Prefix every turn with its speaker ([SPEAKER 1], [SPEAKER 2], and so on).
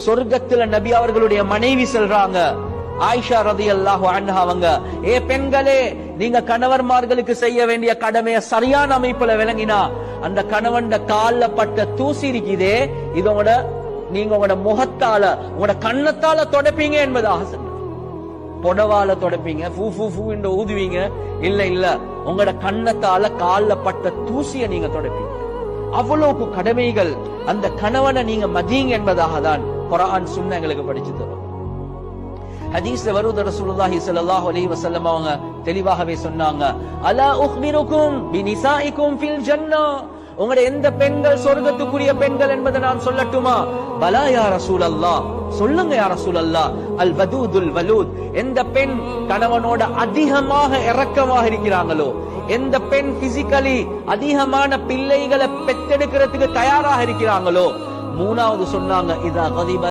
[SPEAKER 1] சொர்க்கத்துல நபி அவர்களுடைய மனைவி சொல்றாங்க, ஆயிஷா ரலியல்லாஹு அன்ஹா அவங்க, ஏ பெண்களே, நீங்க கணவன்மார்களுக்கு செய்ய வேண்டிய கடமையை சரியான அமைப்புல விளங்கினா அந்த கணவன் கால்ல பட்ட தூசி இருக்குதே, இதோட நீங்க உங்களோட முகத்தால உங்களோட கண்ணத்தால தொடப்பீங்க என்பதாக சொன்ன. புடவால தொடப்பீங்க, ஃபூ ஃபூ ஃபூ என்று ஊதுவீங்க, இல்ல இல்ல, உங்களோட கண்ணத்தால கால்ல பட்ட தூசிய நீங்க தொடப்பீங்க. அவ்வளவுக்கு கடமைகள். அந்த கணவனை நீங்க மதிங்க என்பதாக தான் குர்ஆன் சுன்னா எங்களுக்கு படிச்சு தரும். ஹதீஸ்ல வருது, ரசூலுல்லாஹி ஸல்லல்லாஹு அலைஹி வஸல்லம் அவங்க தெளிவாகவே சொன்னாங்க, அலா உக்பிருக்கும் பினிசாஇக்கும் ஃபில் ஜன்னah, உங்களோட எந்த பெண்கள் சொர்க்கத்துக்குரிய பெண்கள் என்பதை நான் சொல்லட்டுமா? பலா யா ரசூலல்லாஹ், சொல்லுங்க யா ரசூலல்லாஹ். அல் வதூதுல் வலூத், எந்த பெண் கணவனோட அதிகமாக இரக்கமாக இருக்கிறாங்களோ, எந்த பெண் பிசிக்கலி அதிகமான பிள்ளைகளை பெற்றெடுக்கிறதுக்கு தயாராக இருக்கிறாங்களோ. மூணாவது சொன்னாங்க, இதா கதிப